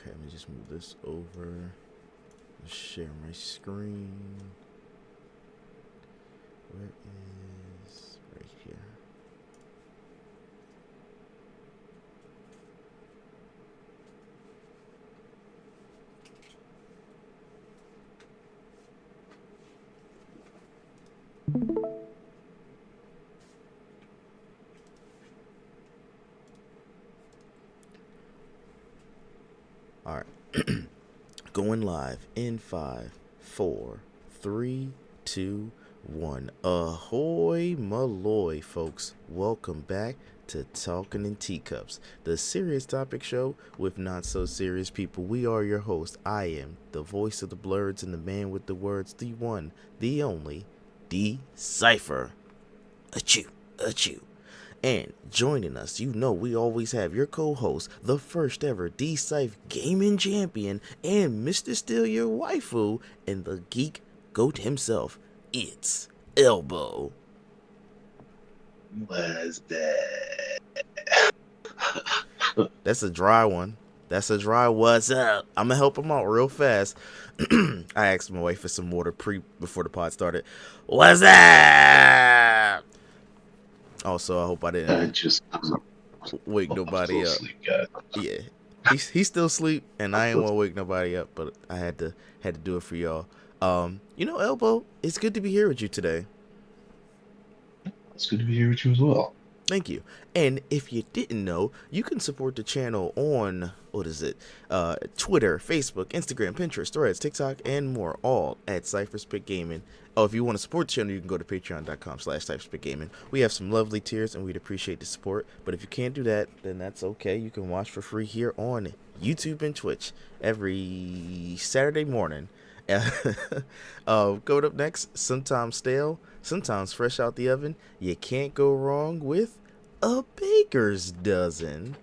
let me just move this over. Share my screen. Where is right here? All right. Going live in 5, 4, 3, 2, 1. Ahoy Maloy, folks. Welcome back to Talking in Teacups, the serious topic show with not so serious people. We are your host. I am the voice of the blurs and the man with the words, the one, the only, D Cypher. Achoo, achoo. And joining us, you know we always have your co-host, the first ever D-Cyph gaming champion, and Mr. Steal Your Waifu, and the geek goat himself. It's Elbow. Was that? That's a dry one. That's a dry what's up. I'm gonna help him out real fast. I asked my wife for some water before the pod started. What's up? Also, I hope I didn't wake nobody up. Asleep, guys. Yeah, he's still asleep, and I ain't want to wake nobody up, but I had to do it for y'all. Elbow, it's good to be here with you today. It's good to be here with you as well. Thank you. And if you didn't know, you can support the channel on, Twitter, Facebook, Instagram, Pinterest, Threads, TikTok, and more, all at CypherSpit Gaming. Oh, if you want to support the channel, you can go to patreon.com/CypherSpitGaming. We have some lovely tiers, and we'd appreciate the support. But if you can't do that, then that's okay. You can watch for free here on YouTube and Twitch every Saturday morning. Going up next, sometimes stale, sometimes fresh out the oven. You can't go wrong with a baker's dozen.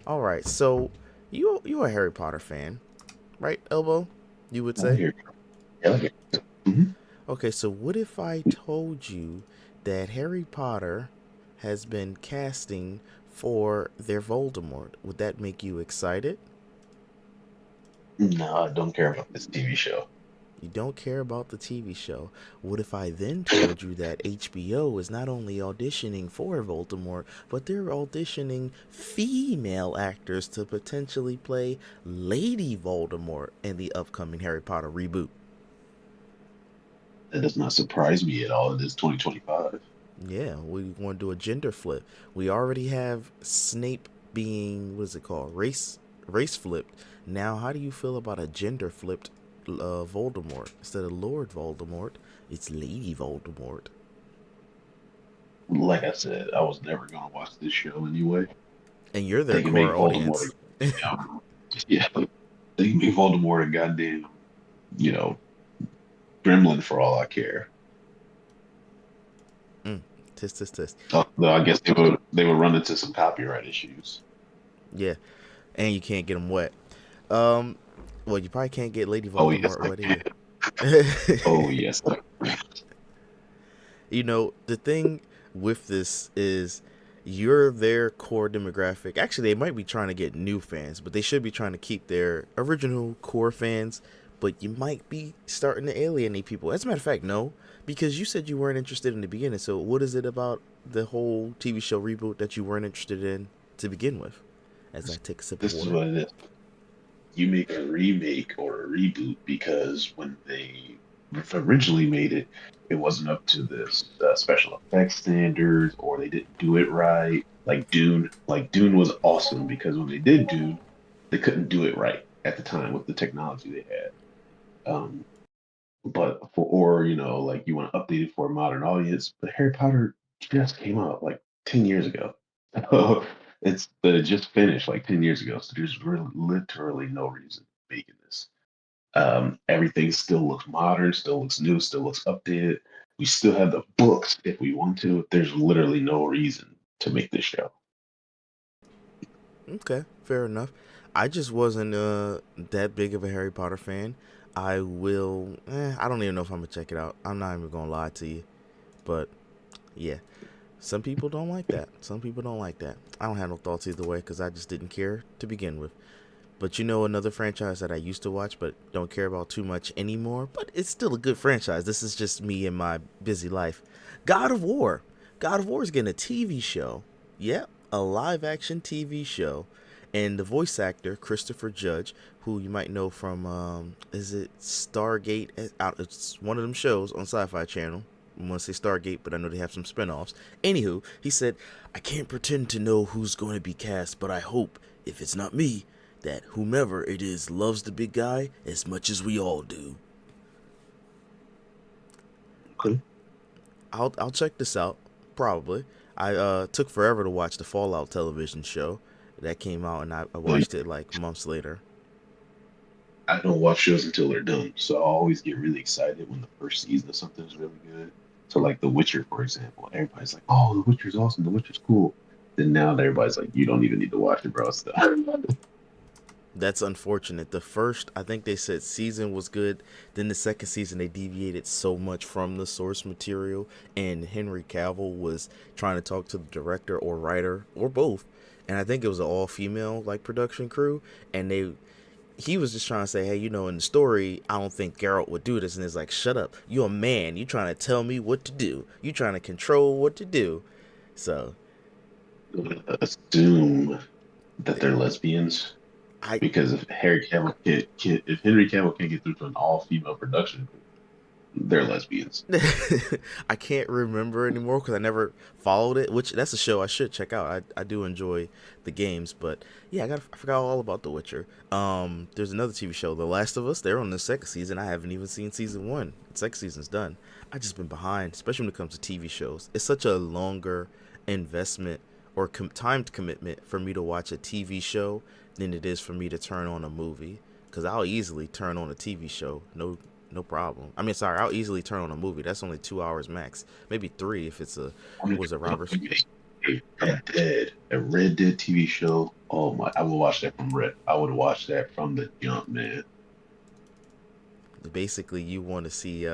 All right, so you're a Harry Potter fan, right, Elbow? You would say. Mm-hmm. Okay, so what if I told you that Harry Potter has been casting for their Voldemort? Would that make you excited? No, I don't care about this TV show. You don't care about the TV show. What if I then told you that HBO is not only auditioning for Voldemort, but they're auditioning female actors to potentially play Lady Voldemort in the upcoming Harry Potter reboot? That does not surprise me at all. It is 2025. Yeah, we want to do a gender flip. We already have Snape being, what is it called, race flipped. Now, how do you feel about a gender flipped Voldemort? Instead of Lord Voldemort, it's Lady Voldemort. Like I said, I was never going to watch this show anyway. And you're their core audience. Yeah, they can make Voldemort a goddamn, gremlin for all I care. Tisk. Although I guess they would run into some copyright issues. Yeah, and you can't get them wet. Well, you probably can't get Lady Voldemort wet either. Oh yes. The thing with this is you're their core demographic. Actually, they might be trying to get new fans, but they should be trying to keep their original core fans. But you might be starting to alienate people. As a matter of fact, no, because you said you weren't interested in the beginning. So what is it about the whole TV show reboot that you weren't interested in to begin with? As I take a sip of water. This is what it is. You make a remake or a reboot because when they originally made it, it wasn't up to this special effects standards, or they didn't do it right. Like Dune was awesome because when they did Dune, they couldn't do it right at the time with the technology they had. But like you want to update it for a modern audience, but Harry Potter just came out like 10 years ago. It just finished like 10 years ago, so there's really literally no reason making this. Everything still looks modern, still looks new, still looks updated. We still have the books if we want to. There's literally no reason to make this show. Okay, fair enough. I just wasn't that big of a Harry Potter fan. I don't even know if I'm gonna check it out. I'm not even gonna lie to you. But yeah, some people don't like that. I don't have no thoughts either way because I just didn't care to begin with. But you know another franchise that I used to watch but don't care about too much anymore, but it's still a good franchise. This is just me and my busy life. God of War. God of War is getting a TV show. Yep, a live action TV show. And the voice actor, Christopher Judge, who you might know from, is it Stargate? It's one of them shows on Sci Fi Channel. I want to say Stargate, but I know they have some spinoffs. Anywho, he said, I can't pretend to know who's going to be cast, but I hope, if it's not me, that whomever it is loves the big guy as much as we all do. Okay. I'll check this out, probably. I took forever to watch the Fallout television show. That came out, and I So watched it like months later. I don't watch shows until they're done. So I always get really excited when the first season of something is really good. So like The Witcher, for example, everybody's like, "Oh, The Witcher's awesome. The Witcher's cool." Then now everybody's like, "You don't even need to watch it, bro." It's done. That's unfortunate. The first, I think they said season was good. Then the second season, they deviated so much from the source material, and Henry Cavill was trying to talk to the director or writer or both, and I think it was an all female like production crew, and he was just trying to say, hey, you know, in the story, I don't think Geralt would do this, and it's like, shut up, you a man, you trying to tell me what to do, you trying to control what to do, so Assume that they're lesbians I because if Henry Cavill can't get through to an all-female production, they're lesbians. I can't remember anymore because I never followed it. Which that's a show I should check out. I do enjoy the games, but yeah, I forgot all about The Witcher. There's another TV show, The Last of Us. They're on the second season. I haven't even seen season one. The second season's done. I just been behind, especially when it comes to TV shows. It's such a longer investment or timed commitment for me to watch a TV show than it is for me to turn on a movie. Because I'll easily turn on a TV show, no problem. I mean, sorry, I'll easily turn on a movie. That's only 2 hours max, maybe three if it's a was a Roberts. A Red Dead TV show. Oh my! I would watch that from Red. I would watch that from the jump, man. Basically, you want to see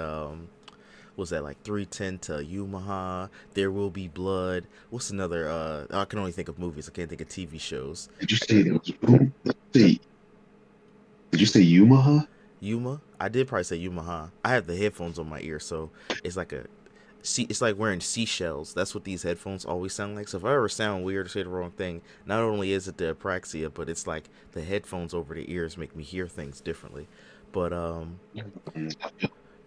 was that like 310 to Yumaha? There Will Be Blood. What's another? I can only think of movies. I can't think of TV shows. Did you say there was? Let's see. Did you say Yumaha? Yuma. I did probably say Yumaha. I have the headphones on my ear, so it's like it's like wearing seashells. That's what these headphones always sound like. So if I ever sound weird or say the wrong thing, not only is it the apraxia, but it's like the headphones over the ears make me hear things differently. But I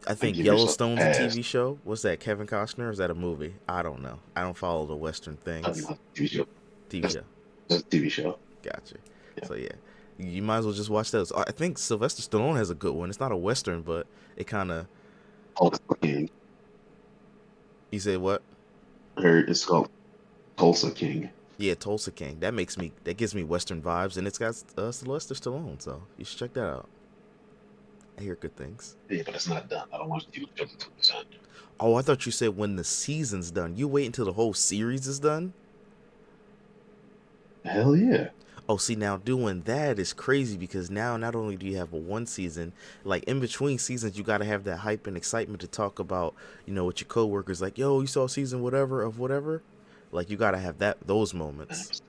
I think give yourself a Yellowstone's a pass. TV show. What's that? Kevin Costner? Or is that a movie? I don't know. I don't follow the Western That's things. not a TV show. TV That's, show. that's a TV show. Gotcha. Yeah. So yeah, you might as well just watch those. I think Sylvester Stallone has a good one. It's not a Western, but it kind of. Tulsa King. You say what? Or it's called Tulsa King. Yeah, Tulsa King. That gives me Western vibes, and it's got Sylvester Stallone. So you should check that out. I hear good things. Yeah, but it's not done. I don't watch TV shows until it's done. Oh, I thought you said when the season's done. You wait until the whole series is done? Hell yeah. Oh, see, now doing that is crazy because now not only do you have a one season, like in between seasons, you got to have that hype and excitement to talk about, you know, with your coworkers, like, yo, you saw season whatever of whatever. Like, you got to have those moments.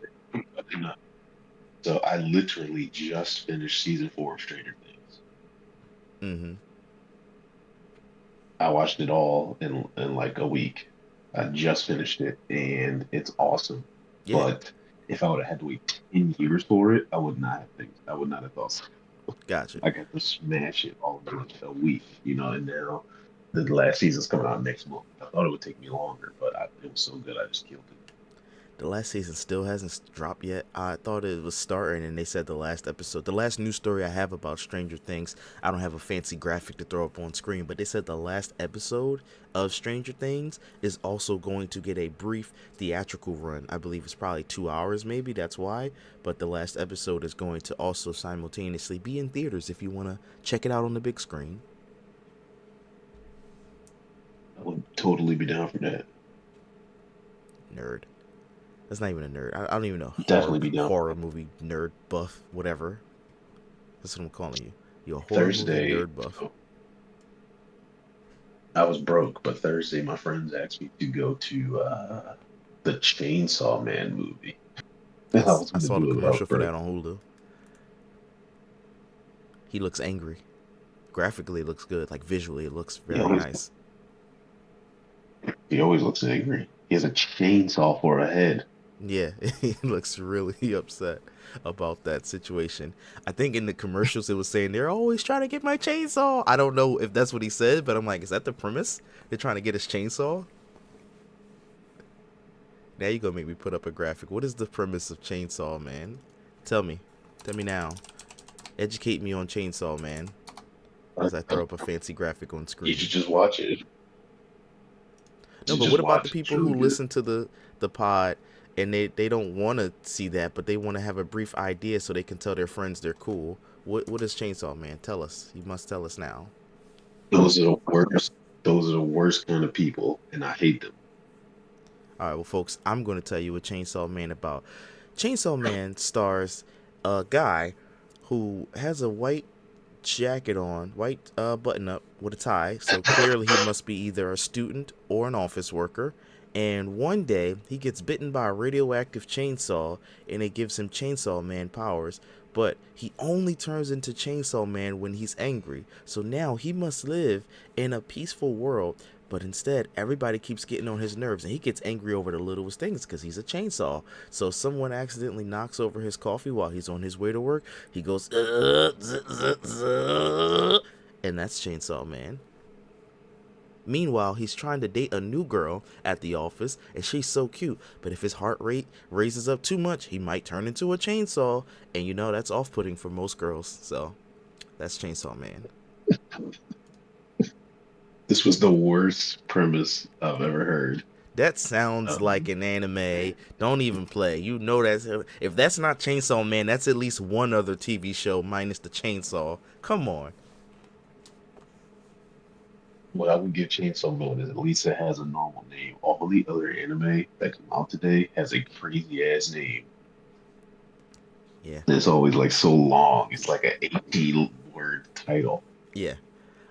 So I literally just finished season 4 of Stranger Things. Mm hmm. I watched it all in like a week. I just finished it and it's awesome. Yeah, But if I would have had to wait 10 years for it, I would not have things. I would not have thought so. gotcha. I got to smash it all in like a week, and now the last season's coming out next month. I thought it would take me longer, but it was so good I just killed it. The last season still hasn't dropped yet. I thought it was starting, and they said the last episode, the last news story I have about Stranger Things. I don't have a fancy graphic to throw up on screen, but they said the last episode of Stranger Things is also going to get a brief theatrical run. I believe it's probably 2 hours, maybe. That's why. But the last episode is going to also simultaneously be in theaters if you want to check it out on the big screen. I would totally be down for that. Nerd. That's not even a nerd. I don't even know. Definitely be down for Horror movie nerd buff, whatever. That's what I'm calling you. You're a it. horror movie Thursday. nerd buff. I was broke, but Thursday my friends asked me to go to the Chainsaw Man movie. And I was I going to saw the do it, but I was commercial for broke. that on Hulu. He looks angry. Graphically, it looks good. Like visually, it looks He very always nice. he always looks angry. He has a chainsaw for a head. Yeah, he looks really upset about that situation. I think in the commercials it was saying they're always trying to get my chainsaw. I don't know if that's what he said, but I'm like, is that the premise? They're trying to get his chainsaw? Now you gonna make me put up a graphic. What is the premise of Chainsaw Man? Tell me. Tell me now. Educate me on Chainsaw Man as I throw up a fancy graphic on You screen. should just watch it. You No, should but just what about the watch it. It's people really who good. listen to the pod and they don't want to see that, but they want to have a brief idea so they can tell their friends they're cool? What is Chainsaw Man? Tell us. You must tell us now. Those are the worst. Those are the worst kind of people, and I hate them. All right, well, folks, I'm going to tell you what Chainsaw Man about. Chainsaw Man stars a guy who has a white jacket on, white button up with a tie. So clearly he must be either a student or an office worker. And one day he gets bitten by a radioactive chainsaw and it gives him Chainsaw Man powers. But he only turns into Chainsaw Man when he's angry. So now he must live in a peaceful world. But instead, everybody keeps getting on his nerves, and he gets angry over the littlest things because he's a chainsaw. So someone accidentally knocks over his coffee while he's on his way to work. He goes, and that's Chainsaw Man. Meanwhile, he's trying to date a new girl at the office, and she's so cute. But if his heart rate raises up too much, he might turn into a chainsaw, and you know that's off-putting for most girls. So that's Chainsaw Man. This was the worst premise I've ever heard. That sounds like Um, an anime. Don't even play. You know that's if that's not Chainsaw Man, that's at least one other TV show minus the chainsaw. Come on. what I would give Chainsaw Man is at least it has a normal name. All the other anime that come out today has a crazy ass name. Yeah. And it's always like so long. It's like an 18 word title. Yeah.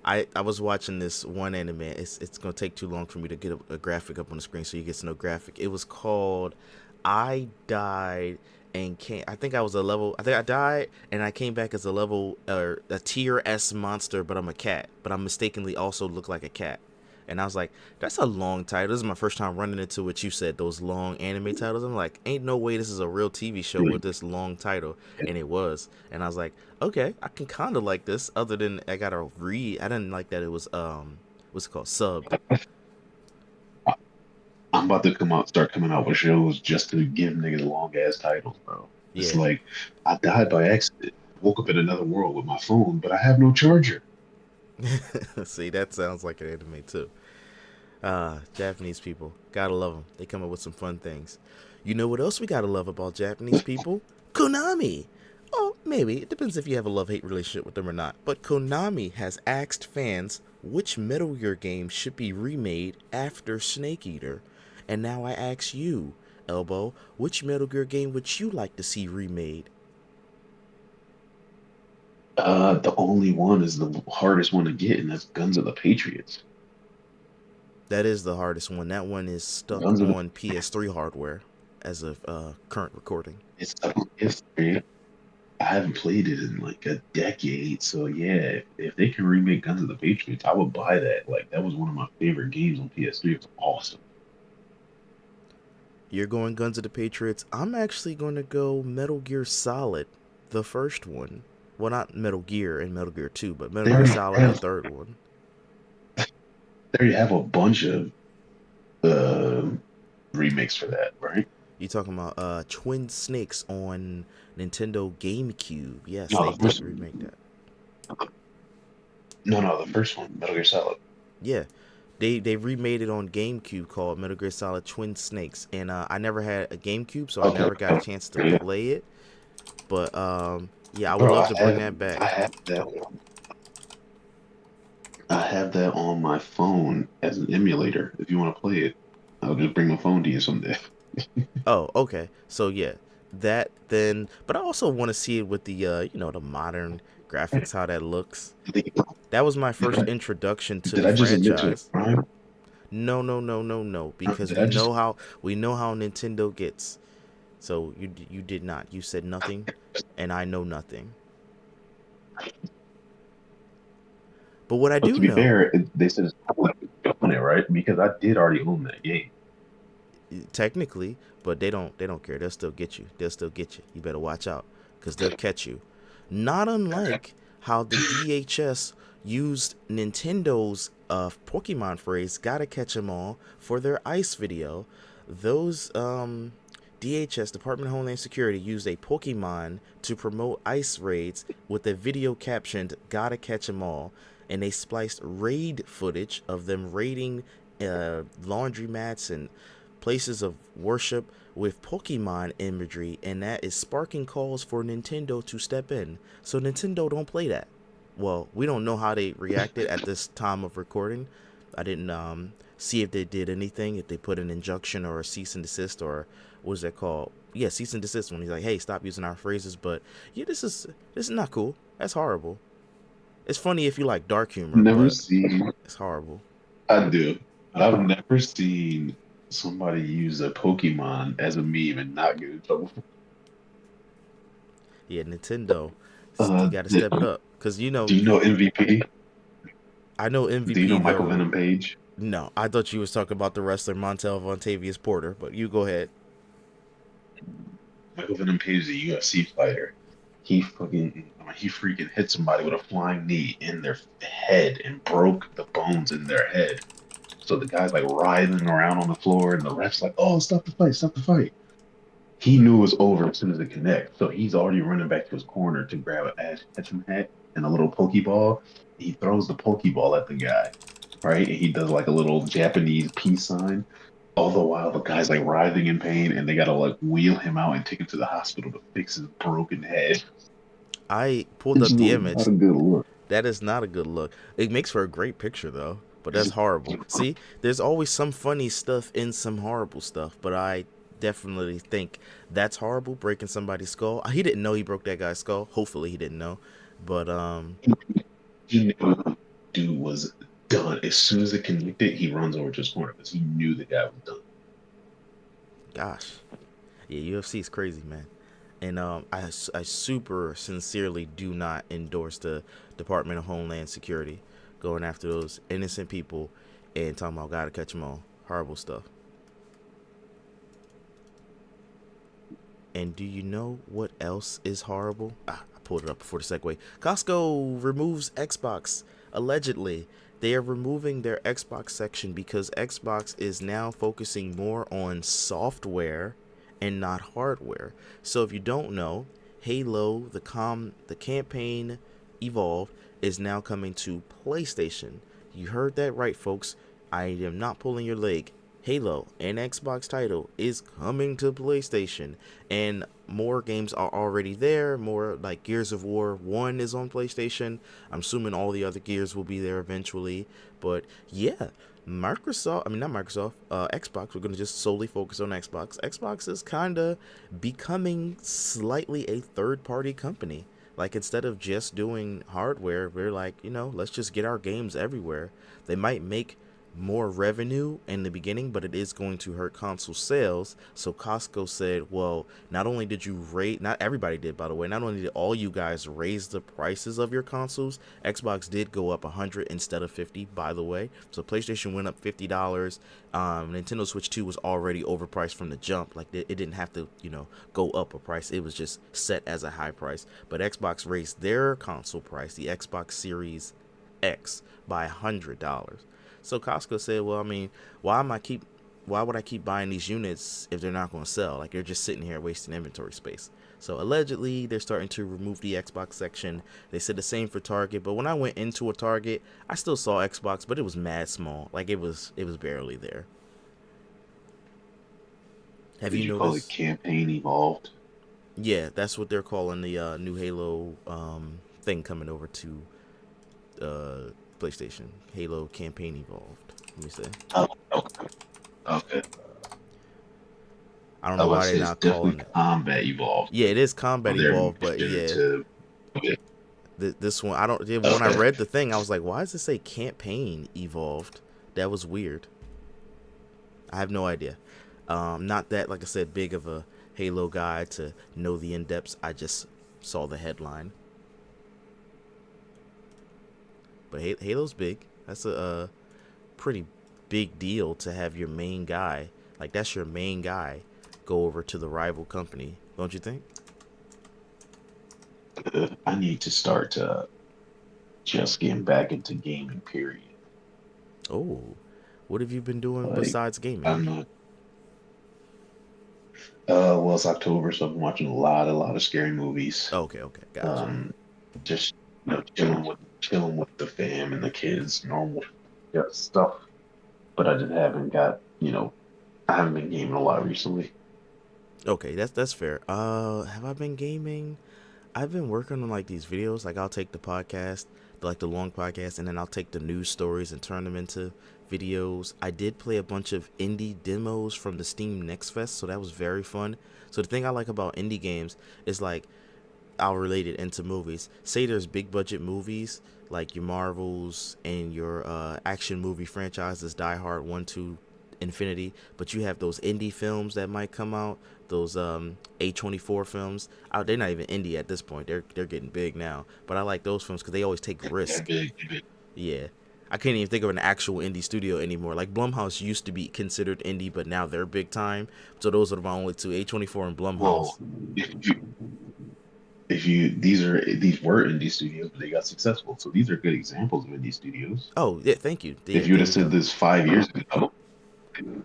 I was watching this one anime. It's gonna take too long for me to get a graphic up on the screen so you get to know graphic. It was called I Died and came. I think I was a level. I think I died and I came back as a level or a tier S monster, but I'm a cat. But I mistakenly also look like a cat. And I was like, that's a long title. This is my first time running into what you said, those long anime titles. I'm like, ain't no way this is a real TV show with Like, this long title. And it was. And I was like, okay, I can kind of like this. Other than I gotta read. I didn't like that it was what's it called, subbed. I'm about to start coming out with shows just to give niggas long ass titles, bro. It's Yeah. like I died by accident. Woke up in another world with my phone, but I have no charger. See, that sounds like an anime too. Japanese people, gotta love them. They come up with some fun things. You know what else we gotta love about Japanese people? Konami. Oh, maybe it depends if you have a love-hate relationship with them or not. But Konami has asked fans which Metal Gear game should be remade after Snake Eater. And now I ask you, Elbow, which Metal Gear game would you like to see remade? The only one is the hardest one to get, and that's Guns of the Patriots. That is the hardest one. That one is stuck Guns of the on PS3 hardware as of current recording. it's up history. I haven't played it in like a decade, so yeah, if they can remake Guns of the Patriots, I would buy that. Like that was one of my favorite games on PS3. It's awesome. You're going Guns of the Patriots. I'm actually going to go Metal Gear Solid, the first one. Well, not Metal Gear and Metal Gear 2, but Metal They Gear already Solid, the have third one. they already have a bunch of uh, remakes for that, right? You talking about Twin Snakes on Nintendo GameCube? Yes, No, they the did first remake that. no, the first one, Metal Gear Solid. Yeah, they remade it on GameCube called Metal Gear Solid Twin Snakes, and I never had a GameCube, so I Okay, never got a chance to yeah, play it. But yeah, I would bro, love to bring that back. I have that one. I have that on my phone as an emulator. If you want to play it, I'll just bring my phone to you someday. Oh, okay. So yeah, that then. But I also want to see it with the the modern graphics, how that looks. That was my Did first introduction to did the I just admit to a franchise. crime? No, no, no, no, no, because Did I just we know how Nintendo gets. So you did not. You said nothing, and I know nothing. But what I But to do be know, fair, they said it's not like on it, right? Because I did already own that game. technically, but they don't care. They'll still get you. They'll still get you. You better watch out because they'll catch you. Not unlike how the DHS used Nintendo's Pokemon phrase "Gotta catch 'em all" for their Ice video. Those DHS, Department of Homeland Security, used a Pokemon to promote ice raids with a video captioned "Gotta catch 'em all," and they spliced raid footage of them raiding laundromats and places of worship with Pokemon imagery, and that is sparking calls for Nintendo to step in. So Nintendo don't play that. Well, we don't know how they reacted at this time of recording. I didn't see if they did anything, if they put an injunction or a cease and desist, or what is that called? Yeah, cease and desist, when he's like, hey, stop using our phrases. But yeah, this is not cool. That's horrible. It's funny if you like dark humor, Never but seen. it's horrible. I do, but I've never seen somebody use a Pokemon as a meme and not get in trouble. Yeah, Nintendo, you Uh, got to do step it up, because you know MVP? I know Do you MVP know Michael though. Venom Page? No, I thought you was talking about the wrestler Montel Vontavious Porter, but you go ahead. Michael Venom Page is a UFC fighter. He freaking hit somebody with a flying knee in their head and broke the bones in their head. So the guy's like writhing around on the floor, and the ref's like, "Oh, stop the fight! Stop the fight!" He knew it was over as soon as it connects. So he's already running back to his corner to grab an Ash Ketchum hat and a little Pokeball. He throws the Pokeball at the guy, right? And he does like a little Japanese peace sign. All the while, the guy's like writhing in pain, and they gotta like wheel him out and take him to the hospital to fix his broken head. I pulled It's up just the not image. a good look. That is not a good look. It makes for a great picture though, but that's horrible. See, there's always some funny stuff in some horrible stuff, but I definitely think that's horrible, breaking somebody's skull. He didn't know he broke that guy's skull. Hopefully he didn't know. But He knew dude was done. As soon as it connected, he runs over to his corner because he knew the guy was done. gosh. Yeah, UFC is crazy, man. And I super sincerely do not endorse the Department of Homeland Security going after those innocent people and talking about gotta catch them all. Horrible stuff. And do you know what else is horrible? I pulled it up before the segue. Costco removes Xbox. Allegedly, they are removing their Xbox section because Xbox is now focusing more on software and not hardware. So if you don't know, Halo, the campaign Evolved is now coming to PlayStation. You heard that right, folks. I am not pulling your leg. Halo, an Xbox title, is coming to PlayStation, and more games are already there. More like Gears of War 1 is on PlayStation. I'm assuming all the other Gears will be there eventually. But yeah, Microsoft, I mean, not Microsoft, Xbox, we're going to just solely focus on Xbox. Xbox is kind of becoming slightly a third party company. Like, instead of just doing hardware, we're like, let's just get our games everywhere. They might make more revenue in the beginning, but it is going to hurt console sales. So Costco said, well, not only did you raise, not everybody did, by the way, not only did all you guys raise the prices of your consoles, Xbox did go up 100 instead of 50, by the way. So PlayStation went up $50. Nintendo Switch 2 was already overpriced from the jump. Like, it didn't have to, go up a price. It was just set as a high price. But Xbox raised their console price, the Xbox Series X, by $100. So Costco said, well, I mean, why would I keep buying these units if they're not going to sell? Like, they're just sitting here wasting inventory space. So allegedly, they're starting to remove the Xbox section. They said the same for Target, but when I went into a Target, I still saw Xbox, but it was mad small. Like, it was barely there. Have Did you you call it noticed? campaign evolved? Yeah, that's what they're calling the new Halo thing coming over to uh, PlayStation. Halo Campaign Evolved. Let me say. Oh, okay. Okay. I don't I know would why they're say it's not definitely calling it. combat evolved. Yeah, it is So combat they're evolved, but measured yeah, to. Okay. this one I don't. Yeah, when I Okay. read the thing, I was like, why does it say campaign evolved? That was weird. I have no idea. Not that, like I said, big of a Halo guy to know the in depths. I just saw the headline. But Halo's big. That's a pretty big deal to have your main guy, like that's your main guy, go over to the rival company. Don't you think? I need to start just getting back into gaming. Period. Oh, what have you been doing Like besides gaming? I'm not. Well, it's October, so I'm watching a lot of scary movies. Okay, okay, gotcha. Um, just chilling with the fam and the kids, normal stuff. But I just haven't got I haven't been gaming a lot recently. Okay, that's fair. Have I been gaming? I've been working on like these videos. Like I'll take the podcast, like the long podcast, and then I'll take the news stories and turn them into videos. I did play a bunch of indie demos from the Steam Next Fest, so that was very fun. So the thing I like about indie games is like I'll relate it into movies. Say there's big budget movies like your Marvels and your action movie franchises, Die Hard 1, 2, Infinity, but you have those indie films that might come out, those A24 films. They're not even indie at this point. They're getting big now. But I like those films because they always take They're risk. big, they're big. Yeah. I can't even think of an actual indie studio anymore. Like Blumhouse used to be considered indie, but now they're big time. So those are my only two, A24 and Well, Blumhouse. if you these were indie studios, but they got successful. So these are good examples of indie studios. Oh, yeah, thank you. Yeah, If you would there have you said go. this 5 years ago,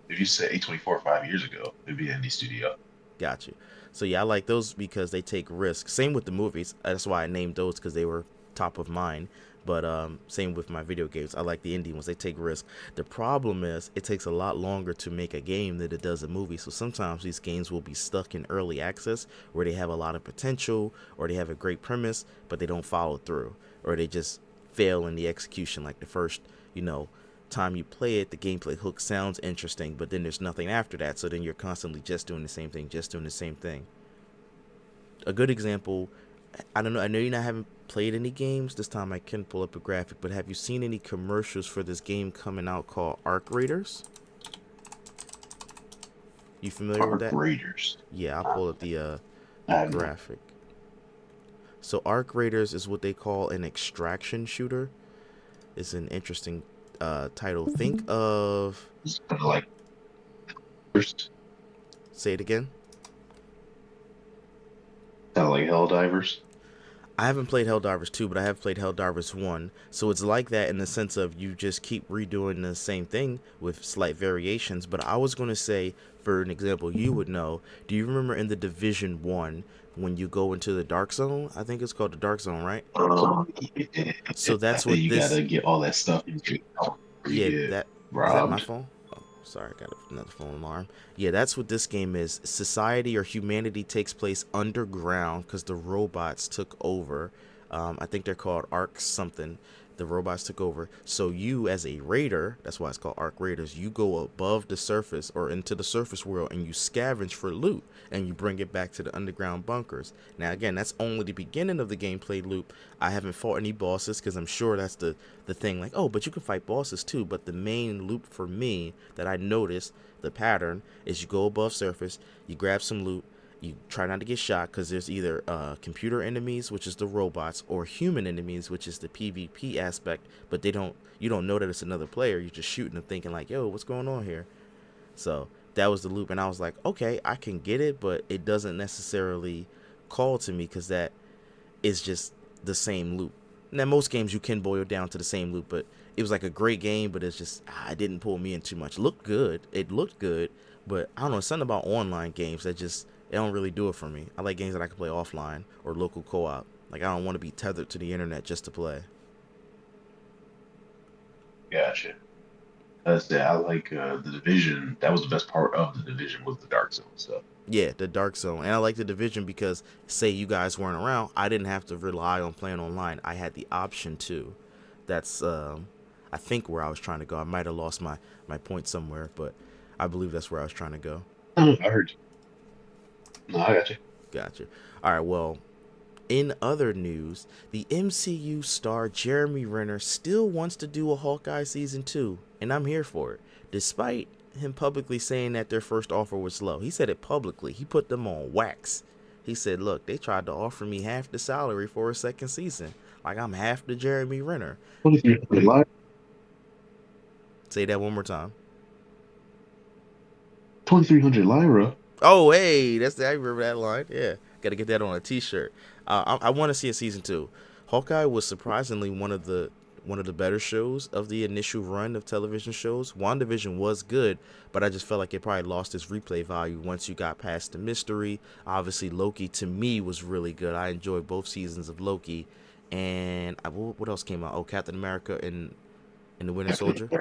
if you said A24 5 years ago, it'd be an indie studio. Got you. So yeah, I like those because they take risks. Same with the movies. That's why I named those because they were top of mind. But same with my video games. I like the indie ones. They take risks. The problem is it takes a lot longer to make a game than it does a movie. So sometimes these games will be stuck in early access where they have a lot of potential or they have a great premise, but they don't follow through or they just fail in the execution. Like the first, you know, time you play it, the gameplay hook sounds interesting, but then there's nothing after that. So then you're constantly just doing the same thing, just doing the same thing. A good example, I don't know, I know you not haven't played any games. This time I can pull up a graphic, but have you seen any commercials for this game coming out called Arc Raiders? You familiar with Are that? graders. Yeah, I'll Uh, pull up I the have not. graphic. So Arc Raiders is what they call an extraction shooter. It's an interesting title. Think of, It's kind of like first, say it again. kind of like Helldivers. I haven't played Helldivers 2, but I have played Helldivers 1. So it's like that in the sense of you just keep redoing the same thing with slight variations. But I was going to say, for an example, you would know. Do you remember in the Division 1 when you go into the Dark Zone? I think it's called the Dark Zone, right? Yeah, So I that's think what you this. gotta get all that stuff into or you Yeah, get that. Is that my robbed. phone? Oh, sorry, I got another phone alarm. Yeah, that's what this game is. Society or humanity takes place underground because the robots took over. I think they're called Arc something. The robots took over. So you, as a raider, that's why it's called Arc Raiders. You go above the surface or into the surface world, and you scavenge for loot, and you bring it back to the underground bunkers. Now, again, that's only the beginning of the gameplay loop. I haven't fought any bosses because I'm sure that's the thing. Like, oh, but you can fight bosses too. But the main loop for me that I noticed the pattern is you go above surface, you grab some loot, you try not to get shot because there's either computer enemies, which is the robots, or human enemies, which is the PvP aspect. But you don't know that it's another player. You're just shooting them, thinking like, "Yo, what's going on here?" So that was the loop, and I was like, "Okay, I can get it, but it doesn't necessarily call to me because that is just the same loop." Now, most games you can boil down to the same loop, but it was like a great game, but it's just it didn't pull me in too much. It looked good, but I don't know, something about online games that just it don't really do it for me. I like games that I can play offline or local co-op. Like I don't want to be tethered to the internet just to play. Gotcha. I like the division. That was the best part of the division was the dark zone stuff. Yeah, the Dark Zone, and I like the Division because say you guys weren't around, I didn't have to rely on playing online. I had the option to. That's I think where I was trying to go. I might have lost my point somewhere, but I believe that's where I was trying to go. I heard you. No, I got you. Gotcha. All right. Well, in other news, the MCU star Jeremy Renner still wants to do a Hawkeye season 2, and I'm here for it. Despite him publicly saying that their first offer was low. He said it publicly. He put them on wax. He said, "Look, they tried to offer me half the salary for a second season. Like I'm half the Jeremy Renner." 2300 lira. Say that one more time. 2300 lira. Oh, hey, I remember that line. Yeah, got to get that on a T-shirt. I want to see a season two. Hawkeye was surprisingly one of the better shows of the initial run of television shows. WandaVision was good, but I just felt like it probably lost its replay value once you got past the mystery. Obviously, Loki to me was really good. I enjoyed both seasons of Loki, and what else came out? Oh, Captain America and the Winter Soldier.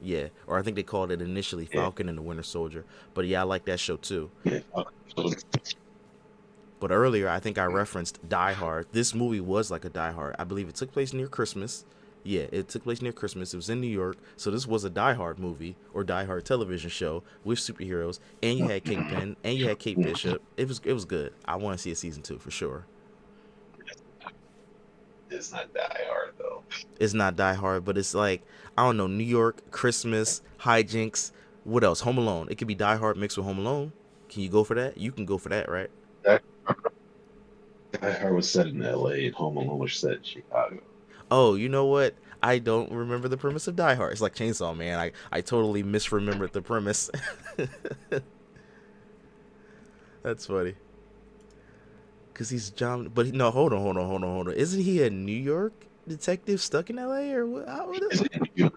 Yeah, or I think they called it initially Yeah, Falcon and the Winter Soldier. But yeah, I like that show too. yeah. So, But earlier, I think I referenced Die Hard. This movie was like a Die Hard. I believe it took place near Christmas. Yeah, it took place near Christmas. It was in New York. So this was a Die Hard movie or Die Hard television show with superheroes. And you had Kingpin and you had Kate Bishop. It was good. I want to see a season two for sure. it's not Die Hard though. It's not Die Hard, but it's like, I don't know, New York, Christmas, hijinks. What else? Home Alone. It could be Die Hard mixed with Home Alone. Can you go for that? You can go for that, right? Die, Die Hard was set in L.A. and Home Alone was set in Chicago. Oh, you know what? I don't remember the premise of Die Hard. It's like Chainsaw Man. I totally misremembered the premise. That's funny. Cause he's John, but no, hold on. Isn't he a New York detective stuck in L.A. or what? He's in New York.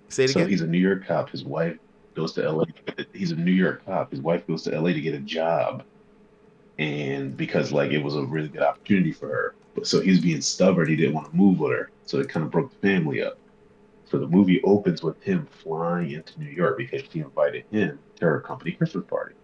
Say it So again. he's a New York cop. His wife goes to LA. He's a New York cop. His wife goes to LA to get a job, and because like it was a really good opportunity for her. But so he's being stubborn. He didn't want to move with her, so it kind of broke the family up. So the movie opens with him flying into New York because she invited him to her company Christmas party.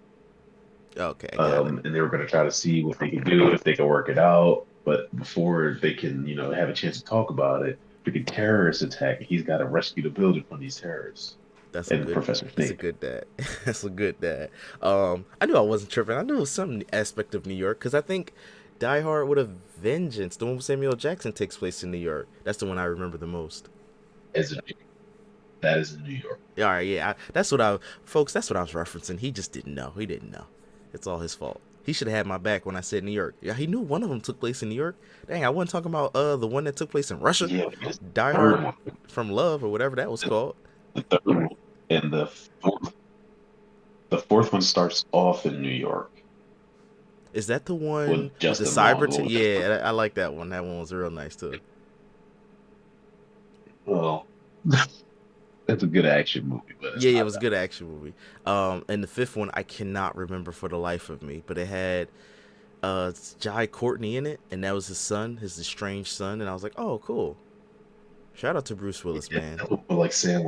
Okay, I got it. And they were going to try to see what they could do, if they could work it out. But before they can, have a chance to talk about it, freaking terrorists attack, and he's got to rescue the building from these terrorists That's a and good. Professor That's a Snape. good dad. That's a good dad. I knew I wasn't tripping. I knew it was some aspect of New York because I think Die Hard with a Vengeance, the one with Samuel Jackson, takes place in New York. That's the one I remember the most. As a, that is in New York. Yeah, all right, yeah, that's what folks. That's what I was referencing. He just didn't know. He didn't know. It's all his fault. He should have had my back when I said New York. Yeah, he knew one of them took place in New York. Dang, I wasn't talking about the one that took place in Russia. Yeah, it's Die the third Hard one. from Love or whatever that was called. The third one. And the fourth one starts off in New York Is that the one with with the Justin cyber? Long. The one with Justin Yeah, I like that one. That one was real nice too. Well, that's a good action movie, but it's Yeah, it not was a that. good action movie. And the fifth one I cannot remember for the life of me, but it had Jai Courtney in it, and that was his son, his estranged son, and I was like, oh, cool. Shout out to Bruce Willis, Yeah, man. that was like Sam.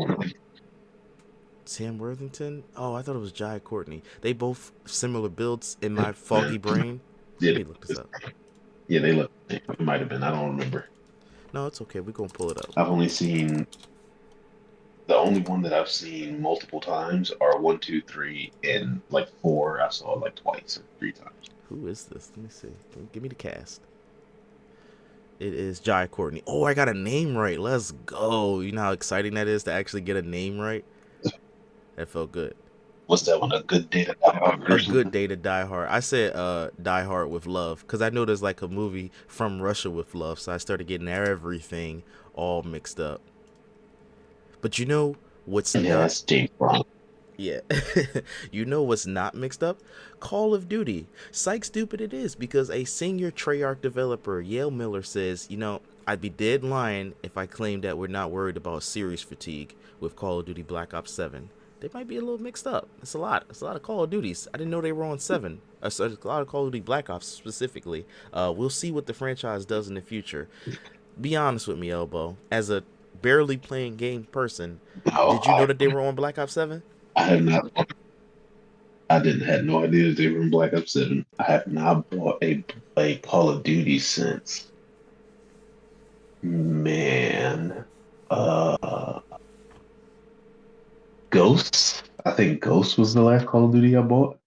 Sam Worthington? Oh, I thought it was Jai Courtney. They both similar builds in my foggy brain. Let Yeah, me look this up. yeah, they look. It might have been. I don't remember. No, it's okay. We're gonna pull it up. I've only seen the only one that I've seen multiple times are one, two, three, and like four. I saw like twice or three times. Who is this? Let me see. Give me the cast. It is Jai Courtney. Oh, I got a name right. Let's go. You know how exciting that is to actually get a name right? That felt good. What's that one? A Good Day to Die Hard A or good something? day to die hard. I said Die Hard with Love because I know there's like a movie from Russia with love, so I started getting everything all mixed up. But you know what's Yeah, not? that's James Bond. Yeah. You know what's not mixed up? Call of Duty. Psych stupid it is because a senior Treyarch developer, Yale Miller, says, I'd be dead lying if I claimed that we're not worried about series fatigue with Call of Duty Black Ops 7. They might be a little mixed up. It's a lot. It's a lot of Call of Duties. I didn't know they were on 7. So a lot of Call of Duty Black Ops specifically. We'll see what the franchise does in the future. Be honest with me, Elbow. As a barely playing game person, No, did you know that they were on Black Ops 7? I have not. I didn't had no idea that they were in Black Ops 7. I have not bought a Call of Duty since, man, uh Ghosts. I think Ghost was the last Call of Duty I bought.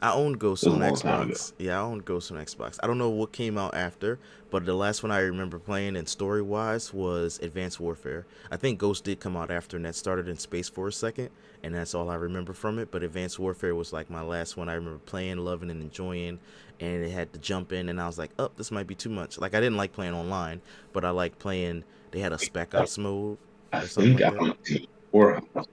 I owned Ghost It was a on long time ago. Xbox. Yeah, I owned Ghost on Xbox. I don't know what came out after, but the last one I remember playing and story wise was Advanced Warfare. I think Ghost did come out after, and that started in space for a second, and that's all I remember from it. But Advanced Warfare was like my last one I remember playing, loving, and enjoying. And it had to jump in, and I was like, oh, this might be too much. Like, I didn't like playing online, but I liked playing. They had a Spec I, Ops mode I or something think like I that. went to your house.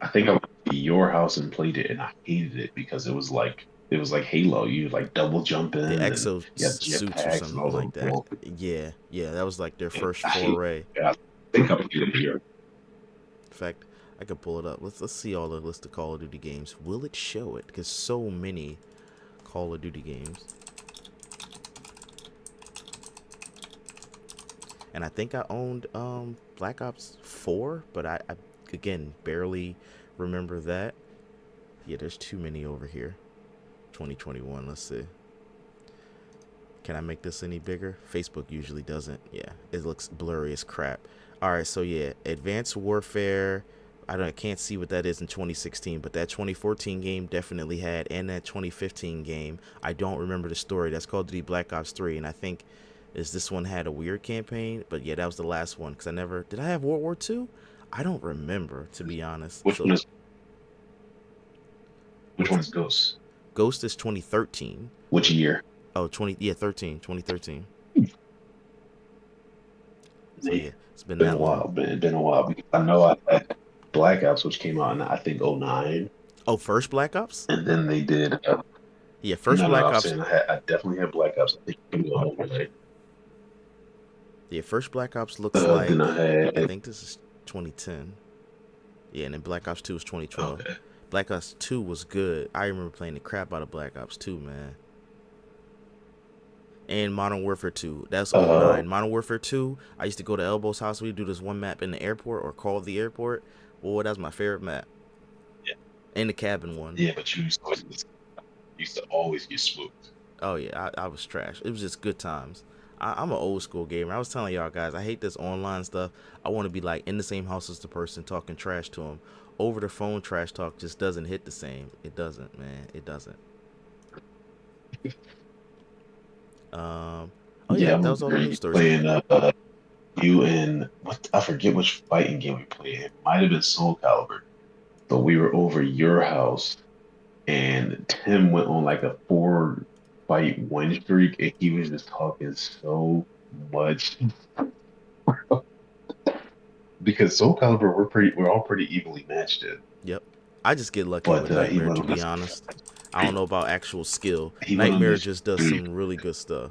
I think I went to your house and played it, and I hated it because it was like Halo. You like double jumping, The and exo you had suits or jetpacks and something all like those that. walls. Yeah, yeah, that was like their And first I hate. foray. It. I think I played it here. In fact, I could pull it up. Let's see all the list of Call of Duty games. Will it show it? Because so many Call of Duty games, and I think I owned Black Ops 4, but I again barely remember that. Yeah, there's too many over here. 2021. Let's see. Can I make this any bigger? Facebook usually doesn't. Yeah, it looks blurry as crap. All right, so yeah, Advanced Warfare. I can't see what that is in 2016, but that 2014 game definitely had, and that 2015 game. I don't remember the story. That's Call of Duty Black Ops 3, and I think is this one had a weird campaign, but yeah, that was the last one because I never did. I have World War II. I don't remember, to be honest. Which So one is which what's one is Ghost? Ghost is 2013. Which year? Oh, 2013. So Man, yeah, it's been been a that long. while. Been a while because I know I had Black Ops, which came out in I think '09, Oh, first Black Ops? and then they did. Yeah, first No, Black I'm Ops. saying I definitely had Black Ops. I think it was overlay. Yeah, first Black Ops looks Then like. I I had. think this is 2010. Yeah, and then Black Ops 2 is 2012. Okay. Black Ops 2 was good. I remember playing the crap out of Black Ops 2, man. And Modern Warfare 2. That's Uh, '09. Modern Warfare 2, I used to go to Elbow's house. We'd do this one map in the airport or call the airport. Boy, that was my favorite map. yeah, And the cabin one. yeah, but used to always get smoked. Oh yeah, I was trash. It was just good times. I'm an old school gamer. I was telling y'all guys, I hate this online stuff. I want to be like in the same house as the person talking trash to them. Over the phone trash talk just doesn't hit the same. It doesn't, man. It doesn't. Um. Oh Yeah, yeah, I that was all remember the news you stories. playing you and what I forget which fighting game we played. It might have been Soul Calibur, but we were over your house and Tim went on like a 4 fight win streak and he was just talking so much because Soul Calibur we're all pretty evenly matched in. Yep. I just get lucky But with Nightmare, to be honest. I don't know about actual skill. he went on Nightmare this just does streak. some really good stuff.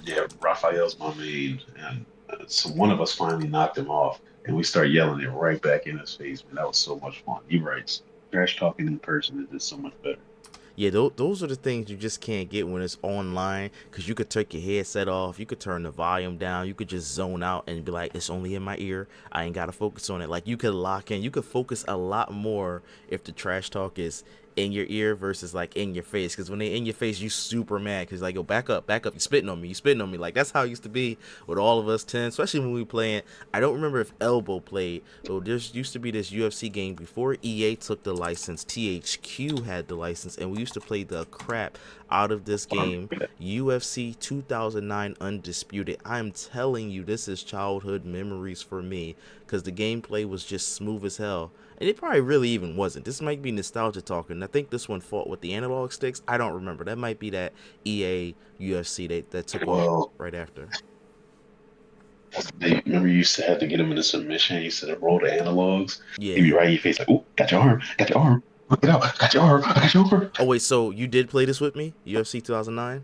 Yeah, Raphael's my main, and so one of us finally knocked him off, and we start yelling it right back in his face. Man, that was so much fun. He writes trash talking in person is just so much better. Yeah, those are the things you just can't get when it's online because you could take your headset off, you could turn the volume down, you could just zone out and be like, it's only in my ear. I ain't got to focus on it. Like, you could lock in, you could focus a lot more if the trash talk is in your ear versus like in your face. Because when they in your face, you super mad because like, yo, back up, you spitting on me, you spitting on me. Like, that's how it used to be with all of us 10, especially when we playing. I don't remember if Elbow played, but there used to be this UFC game before EA took the license. THQ had the license, and we used to play the crap out of this game. UFC 2009 Undisputed. I'm telling you, this is childhood memories for me because the gameplay was just smooth as hell. And it probably really even wasn't. This might be nostalgia talking. I think this one fought with the analog sticks. I don't remember. That might be that EA UFC that took off Well, right after. they remember you used to have to get him in a submission. You used to roll the analogs. He'd be Yeah. right in your face like, "Oh, got your arm, look it out, got your arm, I got your arm." Oh wait, so you did play this with me? UFC 2009?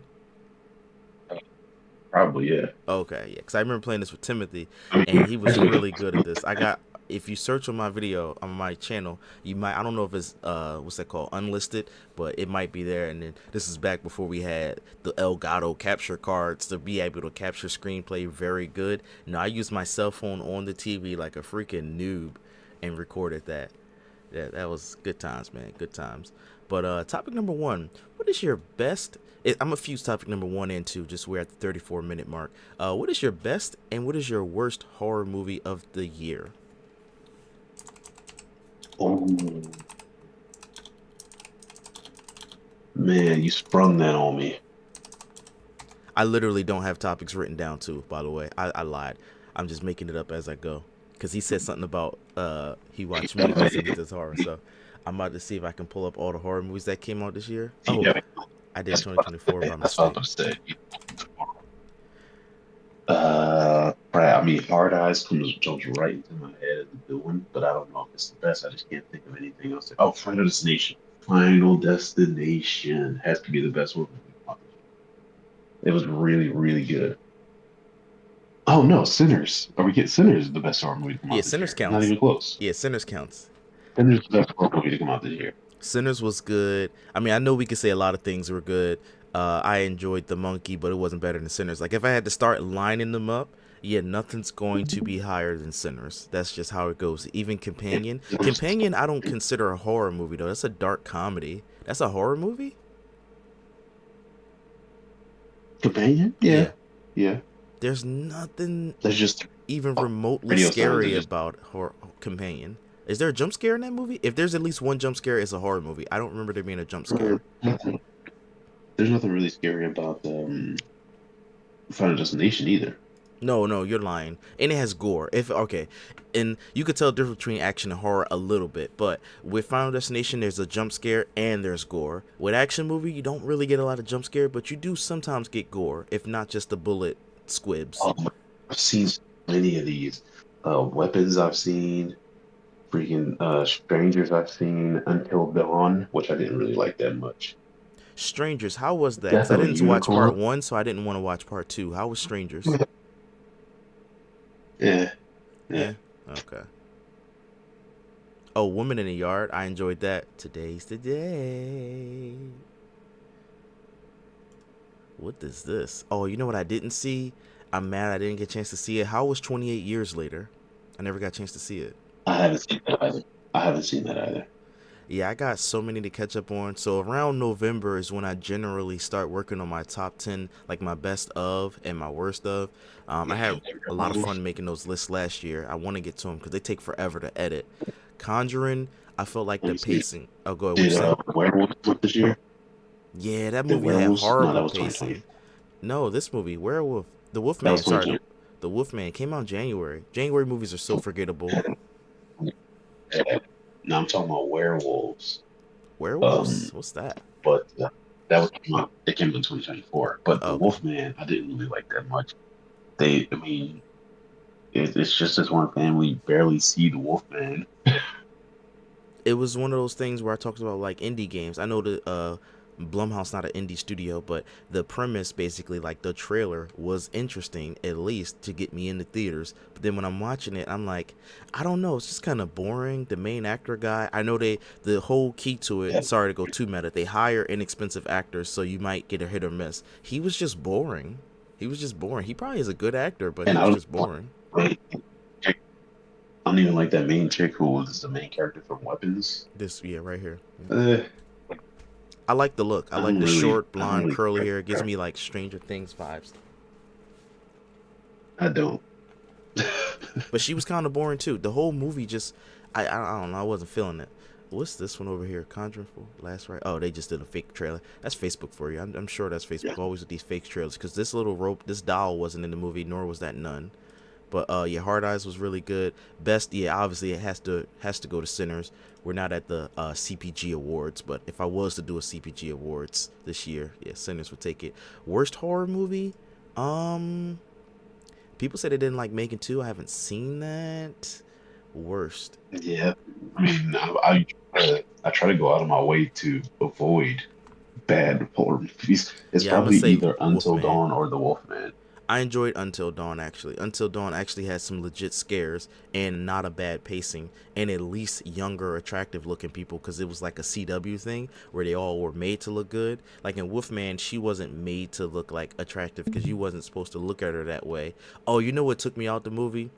Probably, yeah. Okay, yeah, because I remember playing this with Timothy, I and mean, he was really good at this. If you search on my video on my channel, you might, I don't know if it's what's that called, unlisted, but it might be there. And then this is back before we had the Elgato capture cards to be able to capture screenplay very good. Now I used my cell phone on the TV like a freaking noob and recorded that. Yeah, that was good times, man. Good times. But topic number one, what is your best? I'm gonna fuse topic number one and two. Just we're at the 34-minute mark. What is your best and what is your worst horror movie of the year? oh, Man, you sprung that on me. I literally don't have topics written down too. By the way, I lied. I'm just making it up as I go. Cause he said something about he watched movies and he does horror. So I'm about to see if I can pull up all the horror movies that came out this year. Oh, Yeah, I did that's what 2024 by that's what I mistake. was about to say. Right. I mean, Hard Eyes jumps right into my head as a good one, but I don't know if it's the best. I just can't think of anything else. Oh, Final Destination. Final Destination has to be the best one. It was really, really good. Oh no, Sinners. Are we getting Sinners is the best horror movie to come Yeah, out this Sinners year? Not counts. even close. Yeah, Sinners counts. Sinners is the best horror movie to come out this year. Sinners was good. I mean, I know we could say a lot of things were good. I enjoyed The Monkey, but it wasn't better than Sinners. Like if I had to start lining them up, yeah, nothing's going to be higher than Sinners. That's just how it goes. Even Companion. It was Companion, I don't consider a horror movie though. That's a dark comedy. That's a horror movie? Companion? Yeah, Yeah. yeah. There's nothing There's just even remotely radio silence. scary about horror Companion. Is there a jump scare in that movie? If there's at least one jump scare, it's a horror movie. I don't remember there being a jump scare. Nothing. There's nothing really scary about Final Destination either. No, no, you're lying. And it has gore. If okay, and you could tell the difference between action and horror a little bit. But with Final Destination, there's a jump scare and there's gore. With action movie, you don't really get a lot of jump scare, but you do sometimes get gore, if not just the bullet squibs. Oh, I've seen so many of these. Weapons I've seen, freaking Strangers I've seen, Until Dawn, which I didn't really like that much. Strangers, how was that? Because Death I of a didn't watch part Unicorn. one, so I didn't want to watch part two. How was Strangers? Yeah, yeah. Yeah. Okay. Oh, Woman in the Yard. I enjoyed that. Today's the day. What is this? Oh, you know what I didn't see? I'm mad I didn't get a chance to see it. How was 28 years later? I never got a chance to see it. I haven't seen that either. I haven't seen that either. Yeah, I got so many to catch up on. So around November is when I generally start working on my top 10, like my best of and my worst of. I had a lot of fun making those lists last year. I want to get to them because they take forever to edit. Conjuring, I felt like Let the me see. pacing. Oh, go ahead. What you Did say? Werewolves come this year? Yeah, that Did movie had Werewolves? No, that horrible was pacing. 2024. No, this movie, Werewolf, the That Wolfman. was Sorry, 2020. the Wolfman came out in January. January movies are so forgettable. Now I'm talking about werewolves. Werewolves? Um, What's that? but that was it came out in 2024. But the Okay. Wolfman, I didn't really like that much. I mean, it's just this one family barely see the Wolfman. It was one of those things where I talked about like indie games. I know the Blumhouse not an indie studio, but the premise basically like the trailer was interesting at least to get me into theaters. But then when I'm watching it, I'm like, I don't know, it's just kind of boring. The main actor guy, I know the whole key to it. Yeah, Sorry to go too meta. They hire inexpensive actors, so you might get a hit or miss. He was just boring. He was just boring. He probably is a good actor, but he and was just boring. I don't even like that main chick who was the main character from Weapons. This yeah, right here. Yeah. Uh, I like the look. I like the short, I don't blonde, really curly care hair. It for gives her. me like Stranger Things vibes. I don't. But she was kind of boring too. The whole movie just, I don't know. I wasn't feeling it. What's this one over here? Conjuring 4, Last Right. Oh, they just did a fake trailer. That's Facebook for you. I'm sure that's Yeah. Facebook always with these fake trailers because this little rope, this doll wasn't in the movie, nor was that nun. But yeah, Hard Eyes was really good. Best, yeah, obviously it has to go to Sinners. We're not at the CPG awards, but if I was to do a CPG awards this year, yeah, Sinners would take it. Worst horror movie? Um, People say they didn't like Megan 2. I haven't seen that. Worst. Yeah. I mean, I try to go out of my way to avoid bad horror movies. It's Yeah, I'm gonna probably say either Until Wolfman. Dawn or The Wolfman. I enjoyed Until Dawn actually. Until Dawn actually had some legit scares and not a bad pacing and at least younger, attractive looking people because it was like a CW thing where they all were made to look good. Like in Wolfman, she wasn't made to look like attractive because you wasn't supposed to look at her that way. Oh, you know what took me out the movie?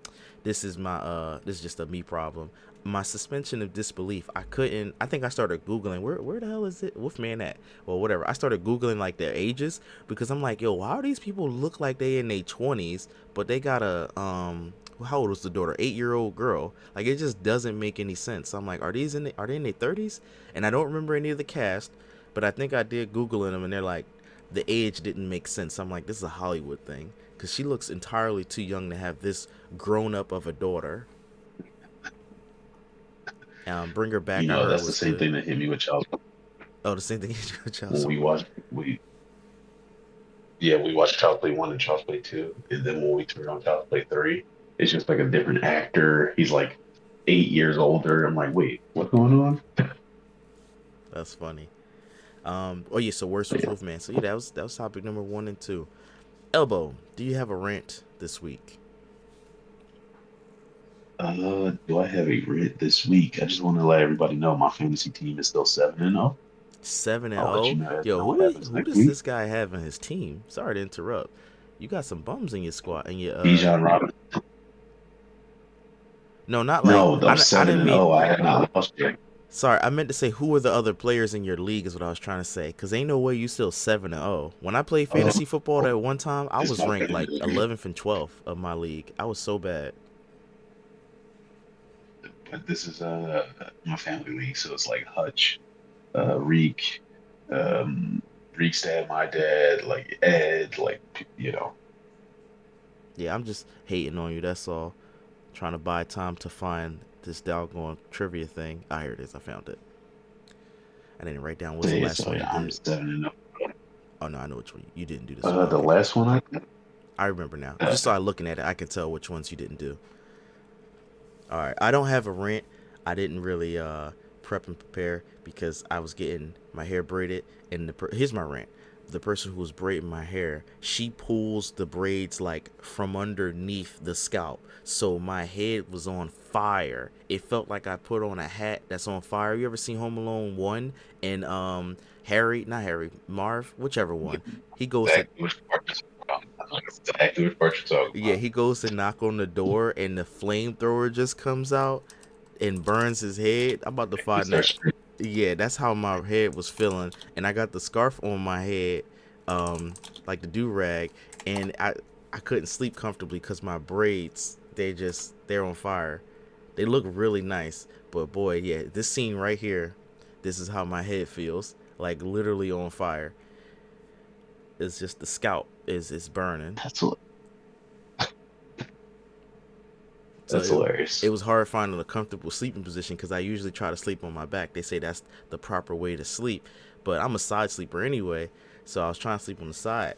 This is just a me problem. My suspension of disbelief. I think I started Googling where the hell is it Wolfman at? Well, whatever. I started Googling like their ages because I'm like, yo, why do these people look like they in their 20s, but they got a how old was the daughter? 8-year-old girl. Like it just doesn't make any sense. So I'm like, are they in their 30s? And I don't remember any of the cast, But I think I did Googling them, and they're like, the age didn't make sense. I'm like, this is a Hollywood thing because she looks entirely too young to have this grown up of a daughter. Bring Her Back, You I know, heard that's the was same good. thing that hit me with Child's Oh, the same thing with Child's when Play. we watched Child's Play 1 and Child's Play 2. And then when we turned on Child's Play 3, it's just like a different actor. He's like 8 years older. I'm like, wait, what's going on? That's funny. Oh yeah, so worst But was yeah. Wolfman. So yeah, that was topic number 1 and 2. Elbow, do you have a rant this week? Do I have a rant this week? I just want to let everybody know my fantasy team is still 7-0. 7 and I'll let 0. you know, Yo, what happens who next does week. this guy have in his team? Sorry to interrupt. You got some bums in your squad. In your Bijan Robinson. no, not like No, I'm I 7 didn't and mean. 0. I have not lost yet. Sorry, I meant to say who are the other players in your league is what I was trying to say. Cause ain't no way you still 7 and 0. When I played Oh, fantasy football that one time, I it's was my ranked like fantasy league. 11th and 12th of my league. I was so bad. But this is my family league, so it's like Hutch, Reek, Reek's dad, my dad, like Ed, like you know. Yeah, I'm just hating on you. That's all. Trying to buy time to find this doggone trivia thing. Ah, here it is. I found it. I didn't write down what's the last So one you yeah, I'm did. 7-0. Oh no, I know which one you didn't do this week. The Okay, last one I remember now. uh, Just by looking at it, I can tell which ones you didn't do. All right, I don't have a rant. I didn't really prep and prepare because I was getting my hair braided. And here's my rant: the person who was braiding my hair, she pulls the braids like from underneath the scalp, so my head was on fire. It felt like I put on a hat that's on fire. You ever seen Home Alone 1? And Harry, not Harry, Marv, whichever one, he goes to, exactly which part you're talking about. That's exactly which part you're talking yeah, about. he goes to knock on the door and the flamethrower just comes out and burns his head. I'm about to You find start that. screaming. Yeah, that's how my head was feeling, and I got the scarf on my head, like the do rag, and I couldn't sleep comfortably because my braids they're on fire. They look really nice, but boy, yeah, this scene right here, this is how my head feels, like literally on fire. It's just the scalp is burning. That's hila- So that's it hilarious. was hard finding a comfortable sleeping position because I usually try to sleep on my back. They say that's the proper way to sleep, but I'm a side sleeper anyway, so I was trying to sleep on the side.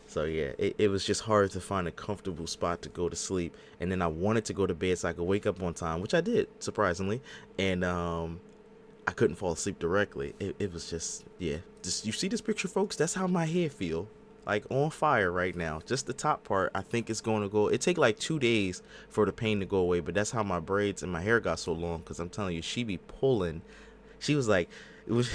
So yeah, it was just hard to find a comfortable spot to go to sleep. And then I wanted to go to bed so I could wake up on time, which I did, surprisingly. And I couldn't fall asleep directly. It was just, yeah. Just, you see this picture, folks? That's how my hair feel. Like on fire right now. Just the top part, I think it's going to go. It take like 2 days for the pain to go away, but that's how my braids and my hair got so long. Cause I'm telling you, she be pulling. She was like, it was.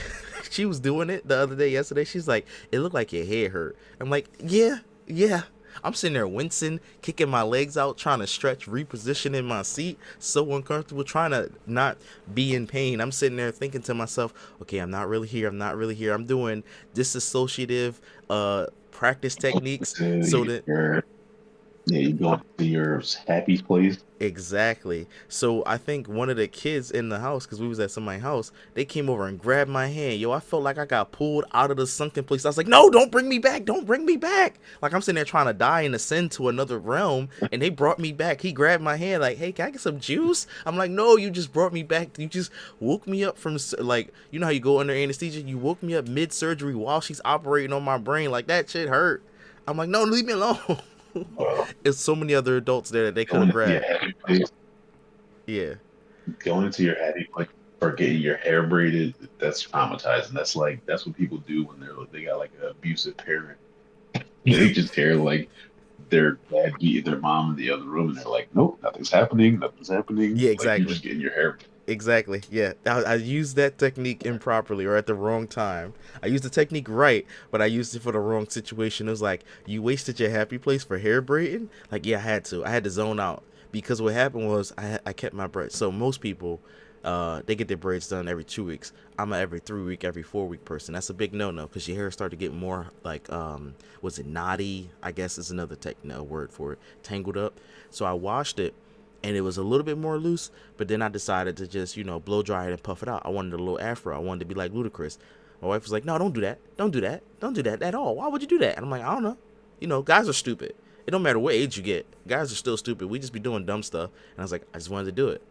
She was doing it the other day, yesterday. She's like, it looked like your hair hurt. I'm like, yeah, yeah. I'm sitting there wincing, kicking my legs out, trying to stretch, reposition in my seat, so uncomfortable, trying to not be in pain. I'm sitting there thinking to myself, okay, I'm not really here. I'm not really here. I'm doing disassociative practice techniques so To that your Yeah, you go to your happy place. exactly. So I think one of the kids in the house, because we was at somebody's house, they came over and grabbed my hand. Yo, I felt like I got pulled out of the sunken place. I was like, no, don't bring me back. Don't bring me back. Like I'm sitting there trying to die and ascend to another realm, and they brought me back. He grabbed my hand like, hey, can I get some juice? I'm like, no, you just brought me back. You just woke me up from like, you know how you go under anesthesia? You woke me up mid surgery while she's operating on my brain. Like that shit hurt. I'm like, no, leave me alone. Well, There's so many other adults there that they could have going into your grabbed. happy place, Yeah, going into your happy place for getting your hair braided, that's traumatizing. That's what people do when they got like an abusive parent. They just hear like their dad beating their mom in the other room, and they're like, "Nope, nothing's happening. Nothing's happening." yeah, Like you're exactly, just getting your hair. exactly. Yeah, I used that technique improperly or at the wrong time. I used the technique right, but I used it for the wrong situation. It was like you wasted your happy place for hair braiding. Like yeah, I had to. I had to zone out because what happened was I kept my braids. So most people, they get their braids done every 2 weeks. I'm a every 3 week, every 4 week person. That's a big no no because your hair started to get more like was it knotty? I guess is another word for it. Tangled up. So I washed it and it was a little bit more loose. But then I decided to just blow dry it and puff it out. I wanted a little afro. I wanted to be like Ludacris. My wife was like, no, don't do that. Don't do that. Don't do that at all. Why would you do that? And I'm like, I don't know. You know, guys are stupid. It don't matter what age you get. Guys are still stupid. We just be doing dumb stuff. And I was like, I just wanted to do it.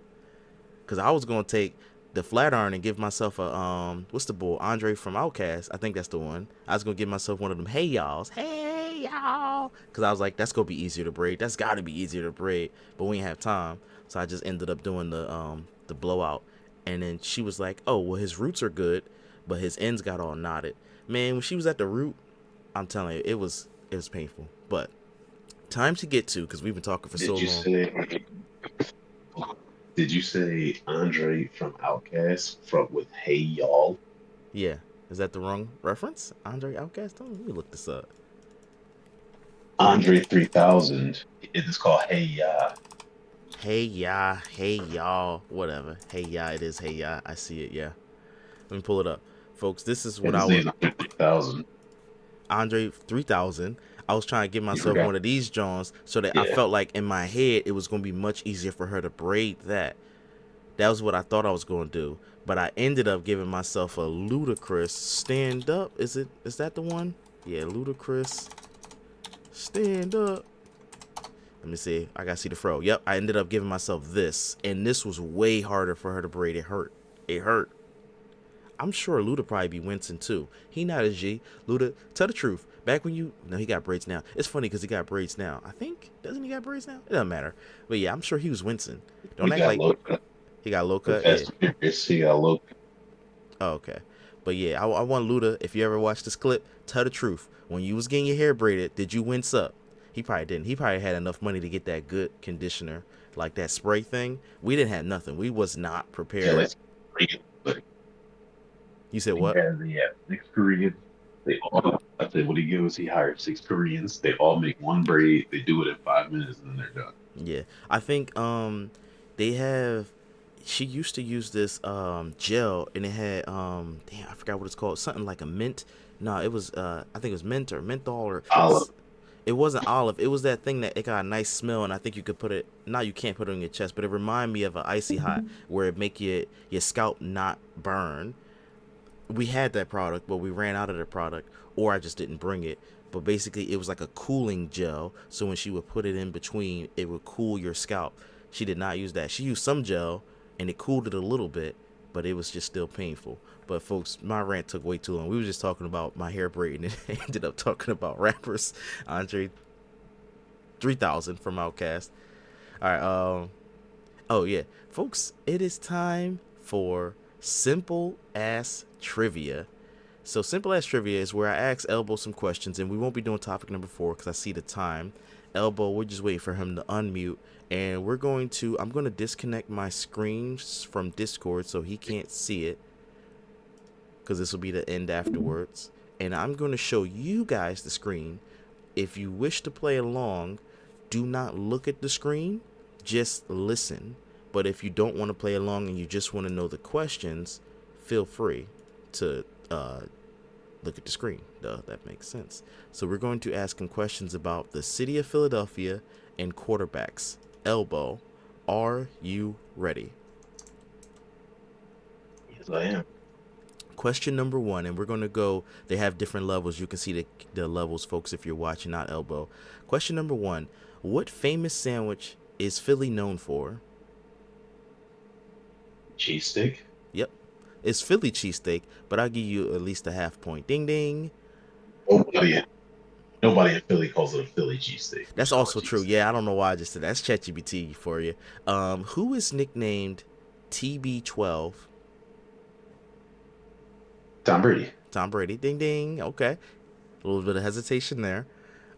Because I was going to take the flat iron and give myself a, what's the bull? Andre from Outkast. I think that's the one. I was going to give myself one of them, hey, y'alls. Hey, y'all. Because I was like, that's going to be easier to braid. That's got to be easier to braid. But we didn't have time. So I just ended up doing the blowout. And then she was like, oh, well, his roots are good, but his ends got all knotted. Man, when she was at the root, I'm telling you, it was painful. But time to get to, because we've been talking for so long. Did you say Andre from Outkast from with Hey Y'all? Yeah. Is that the wrong reference? Andre Outkast? Let me look this up. Andre 3000. It is called Hey Ya. Hey, yeah. Hey, y'all. Whatever. Hey, yeah. It is. Hey, yeah. I see it. Yeah. Let me pull it up. Folks, this is what And I his was. name's Andre 3000. Andre 3000. I was trying to give You myself forgot. one of these Johns so that I Yeah. felt like in my head it was going to be much easier for her to braid that. That was what I thought I was going to do. But I ended up giving myself a ludicrous stand up. Is that the one? Yeah, ludicrous stand up. Let me see. I got to see the fro. Yep, I ended up giving myself this. And this was way harder for her to braid. It hurt. It hurt. I'm sure Luda probably be wincing too. He not a G. Luda, tell the truth. Back when you, no, he got braids now. It's funny because he got braids now. I think, doesn't he got braids now? It doesn't matter. But yeah, I'm sure he was wincing. Don't We act got like low. he got low The cut. Yeah. Fast and Furious. He got low. Oh, okay. But yeah, I want Luda. If you ever watch this clip, tell the truth. When you was getting your hair braided, did you wince up? He probably didn't. He probably had enough money to get that good conditioner, like that spray thing. We didn't have nothing. We was not Yeah, prepared. let's Korean. But You said he what? has 6 Koreans. They all. I said what he gives. He hired 6 Koreans. They all make one braid. They do it in 5 minutes and then they're done. Yeah, I think they have. She used to use this gel, and it had damn, I forgot what it's called, something like a mint. No, it was I think it was mint or menthol or Olive. it wasn't olive. It was that thing that it got a nice smell, and I think you could put it. Now you can't put it on your chest, but it reminded me of an icy hot where it make your scalp not burn. We had that product, but we ran out of the product, or I just didn't bring it. But basically, it was like a cooling gel. So when she would put it in between, it would cool your scalp. She did not use that. She used some gel, and it cooled it a little bit, but it was just still painful. But folks, my rant took way too long. We were just talking about my hair braiding, and it ended up talking about rappers. Andre 3000 from Outkast. All right. Oh yeah, folks, it is time for simple ass trivia. So simple ass trivia is where I ask Elbow some questions, and we won't be doing topic number 4 because I see the time. Elbow, we're just waiting for him to unmute, and I'm going to disconnect my screen from Discord so he can't see it, because this will be the end afterwards. And I'm going to show you guys the screen. If you wish to play along, do not look at the screen, just listen. But if you don't want to play along and you just want to know the questions, feel free to look at the screen. Duh, that makes sense. So we're going to ask him questions about the city of Philadelphia and quarterbacks. Elbow, are you ready? Yes, I am. Question number 1, and we're going to go, they have different levels. You can see the levels, folks, if you're watching, not Elbow. Question number 1, what famous sandwich is Philly known for? Cheesesteak. Yep, it's Philly cheesesteak, but I'll give you at least a half point. Ding, ding. Nobody, nobody in Philly calls it a Philly cheesesteak. We That's just call it also true. cheesesteak. Yeah, I don't know why I just said that. That's ChatGPT for you. Who is nicknamed TB12? Tom Brady. Tom Brady. Ding, ding. Okay. A little bit of hesitation there.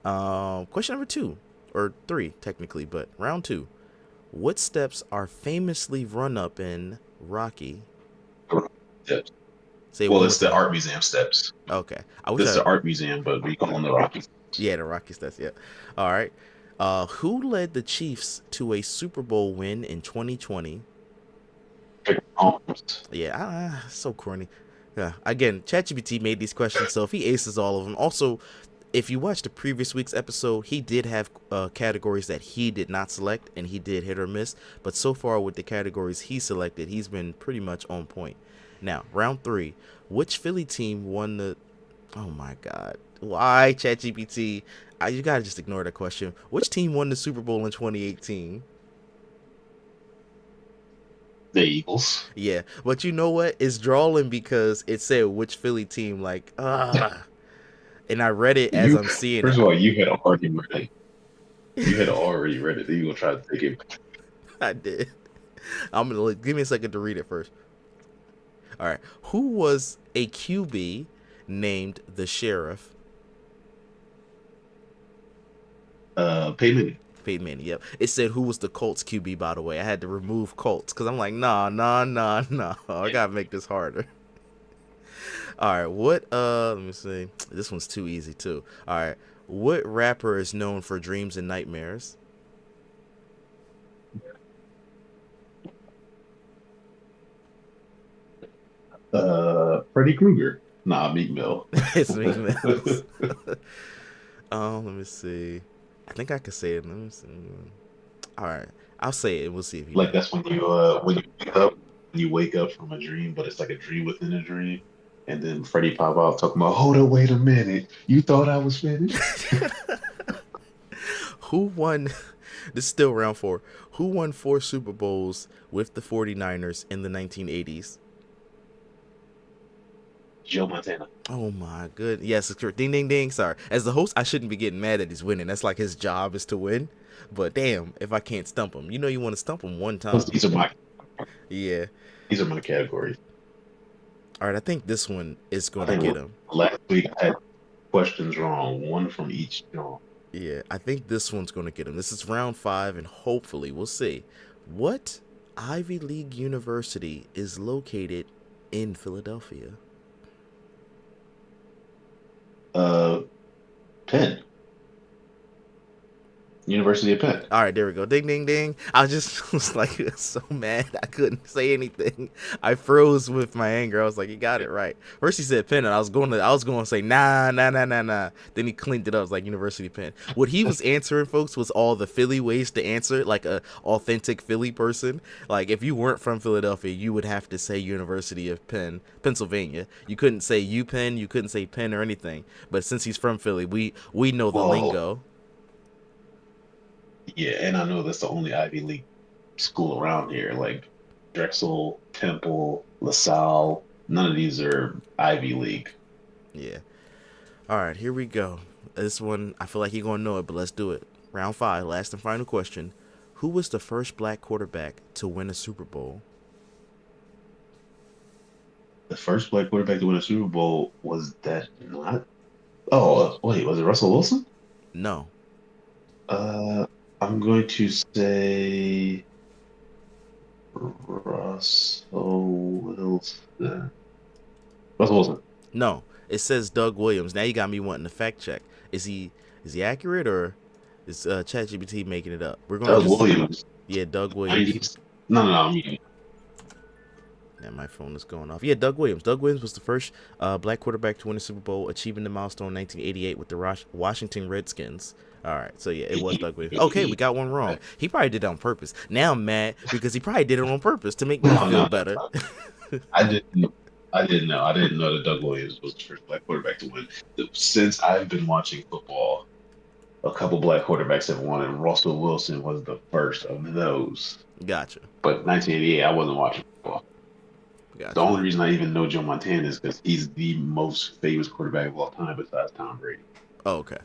Question number 2, or 3 technically, but round 2. What steps are famously run up in Rocky? Steps. Say it Well, one more it's the time. art museum steps. Okay. I wish It's I. the art museum, but we call them the Rockies. Yeah, the Rocky steps. Yeah. All right. Who led the Chiefs to a Super Bowl win in 2020? Yeah, so corny. Yeah. Again, ChatGPT made these questions, so if he aces all of them. Also, if you watch the previous week's episode, he did have categories that he did not select, and he did hit or miss. But so far with the categories he selected, he's been pretty much on point. Now, round three. Which Philly team won the? Oh my God! Why ChatGPT? You gotta just ignore the question. Which team won the Super Bowl in 2018? The Eagles. Yeah, but you know what? It's drawing because it said which Philly team. And I read it as You I'm seeing first it. of all, you had already read it. You had already read it. Then you gonna try to take it. I did. Give me a second to read it first. All right. Who was a QB named the Sheriff? Pay Manning. Peyton Manning. Yep. It said who was the Colts QB. By the way, I had to remove Colts because I'm like, nah, nah, nah, nah. I Yeah. gotta make this harder. All right. What? Let me see. This one's too easy too. All right. What rapper is known for dreams and nightmares? Freddie Krueger. Nah, Meek Mill. It's Meek Mills. Let me see. I think I could say it. Let me see. All right. I'll say it and we'll see if you Like know. that's when you wake up from a dream, but it's like a dream within a dream. And then Freddie pop out talking about, hold on, wait a minute. You thought I was finished? Who won? This is still round four. Who won four Super Bowls with the 49ers in the 1980s? Joe Montana. Oh my good. Yes, it's correct. Ding ding ding. Sorry. As the host, I shouldn't be getting mad that he's winning. That's like his job is to win. But damn, if I can't stump him. You want to stump him one Plus, time. Yeah. these are my categories. All right, I think this one is I going to get think him. last week I had questions wrong, one from each genre. Yeah, I think this one's going to get him. This is round five, and hopefully we'll see. What Ivy League university is located in Philadelphia? Uh, Penn, University of Penn. All right, there we go. Ding, ding, ding. I just was like so mad I couldn't say anything. I froze with my anger. I was like, "You got it right." First he said Penn, and I was going to say nah, nah, nah, nah, nah. Then he cleaned it up. It was like University of Penn. What he was answering, folks, was all the Philly ways to answer, like a authentic Philly person. Like if you weren't from Philadelphia, you would have to say University of Penn, Pennsylvania. You couldn't say UPenn. You couldn't say Penn or anything. But since he's from Philly, we know the Whoa, lingo. yeah, and I know that's the only Ivy League school around here. Like Drexel, Temple, LaSalle. None of these are Ivy League. Yeah. All right, here we go. This one, I feel like you're going to know it, but let's do it. Round five, last and final question. Who was the first black quarterback to win a Super Bowl? The first black quarterback to win a Super Bowl was that not? Oh, wait, was it Russell Wilson? No. Uh, I'm going to say Russell Wilson. Russell Wilson. No. It says Doug Williams. Now you got me wanting to fact check. Is he accurate or is ChatGPT making it up? We're going to Doug just Williams. yeah, Doug Williams. 90s. No, no, no. I mean, Yeah, my phone is going off. Yeah, Doug Williams. Doug Williams was the first black quarterback to win a Super Bowl, achieving the milestone in 1988 with the Washington Redskins. All right, so yeah, it was Doug Williams. Okay, we got one wrong. He probably did it on purpose. Now I'm mad because he probably did it on purpose to make me no, feel no. better. I didn't. I didn't know. I didn't know that Doug Williams was the first black quarterback to win. Since I've been watching football, a couple black quarterbacks have won, and Russell Wilson was the first of those. Gotcha, But 1988, I wasn't watching football. The gotcha. only reason I even know Joe Montana is because he's the most famous quarterback of all time besides Tom Brady. Oh, okay.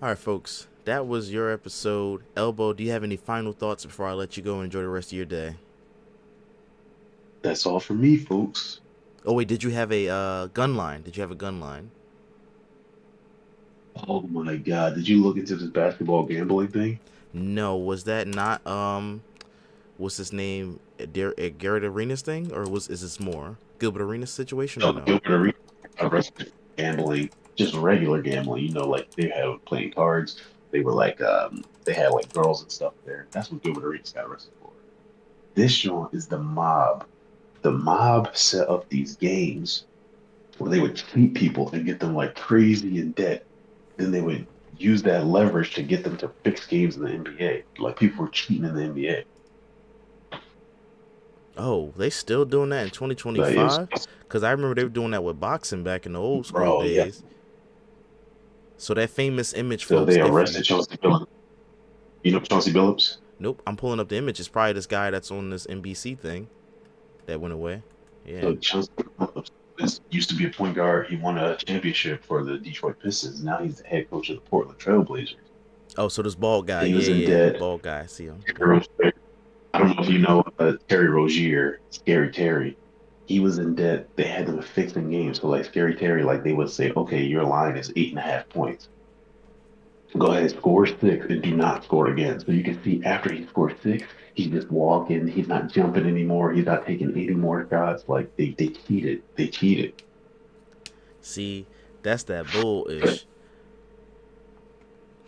All right, folks. That was your episode. Elbow, do you have any final thoughts before I let you go and enjoy the rest of your day? That's all for me, folks. Oh wait, did you have a gun line? Did you have a gun line? Oh my God. Did you look into this basketball gambling thing? No, was that not what's his name? Garrett Arenas thing, or is this more Gilbert Arenas situation or No, no? Gilbert Arenas arrested for gambling, just regular gambling. Like they had playing cards. They were like, they had like girls and stuff there. That's what Gilbert Arenas got arrested for. This joint is the mob. The mob set up these games where they would cheat people and get them like crazy in debt. Then they would use that leverage to get them to fix games in the NBA. Like people were cheating in the NBA. Oh, they still doing that in But it was, 2025? Because I remember they were doing that with boxing back in the old school bro, yeah. days. So that famous image, So folks, they if arrested Chauncey Billups. You know Chauncey Billups? nope, I'm pulling up the image. It's probably this guy that's on this NBC thing that went away. Yeah. So Chauncey Billups used to be a point guard. He won a championship for the Detroit Pistons. Now he's the head coach of the Portland Trailblazers. Oh, so this bald guy. He Yeah, was in yeah, debt. bald guy. I see him. Yep. Terry Rozier. I don't know if you know Terry Rozier, Scary Terry. He was in debt. They had them fixing games. So like Scary Terry, like they would say, okay, your line is 8.5 points. Go ahead, score six, and do not score again. So you can see after he scores six, he's just walking. He's not jumping anymore. He's not taking any more shots. Like they cheated. They cheated. See, that's that bullish.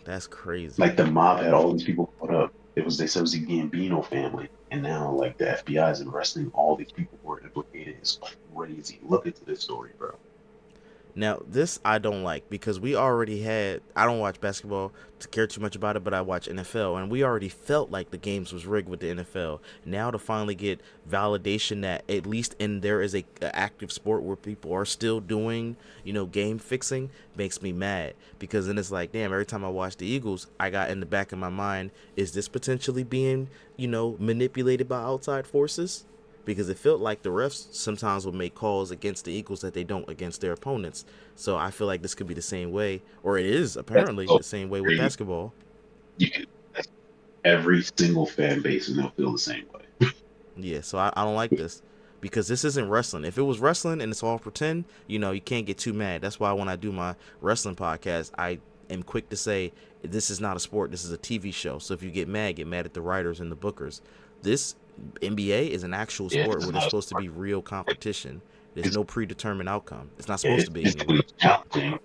That's crazy. Like the mob had all these people caught up. They said it was the Gambino family, and now like the FBI is arresting all these people who are implicated. It's crazy. Look into this story, bro. Now, this I don't like because we already had. I don't watch basketball to care too much about it, but I watch NFL, and we already felt like the games was rigged with the NFL. Now to finally get validation that at least in there is a active sport where people are still doing, game fixing, makes me mad because then it's like, damn. Every time I watch the Eagles, I got in the back of my mind, is this potentially being, manipulated by outside forces? Because it felt like the refs sometimes would make calls against the Eagles that they don't against their opponents. So I feel like this could be the same way, or it is That's apparently so the same way with crazy. basketball. You can that's every single fan base, and they'll feel the same way. Yeah, so I don't like this because this isn't wrestling. If it was wrestling and it's all pretend, you can't get too mad. That's why when I do my wrestling podcast, I am quick to say this is not a sport. This is a TV show. So if you get mad at the writers and the bookers. This NBA is an actual Yeah, sport it's where there's not a supposed to sport. be real competition. There's It's no predetermined outcome. It's not yeah, supposed it's to be physically anyway. challenging.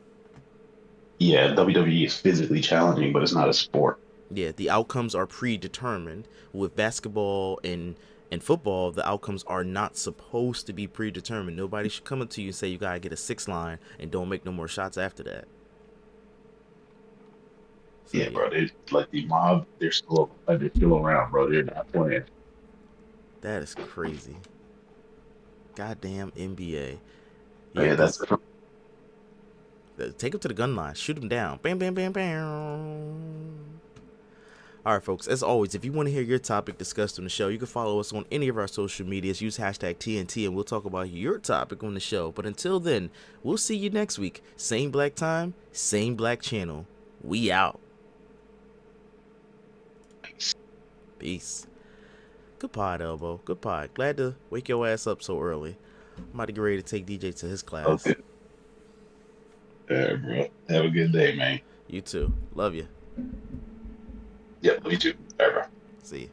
Yeah, WWE is physically challenging, but it's not a sport. Yeah, the outcomes are predetermined. With basketball and football, the outcomes are not supposed to be predetermined. Nobody should come up to you and say you gotta get a six line and don't make no more shots after that. So Yeah, yeah, bro. They like the mob. They're still around, bro. They're not playing. that is crazy. Goddamn NBA. But Yeah, yeah, that's cause take him to the gun line, shoot him down. Bam, bam, bam, bam. All right, folks. As always, if you want to hear your topic discussed on the show, you can follow us on any of our social medias. Use hashtag TNT, and we'll talk about your topic on the show. But until then, we'll see you next week. Same black time, same black channel. We out. Peace. Good pod, Elbow. Good pod. Glad to wake your ass up so early. I'm about to get ready to take DJ to his class. okay. All right, bro. Have a good day, man. You too. Love you. Yep, me too. All right, bro. See you.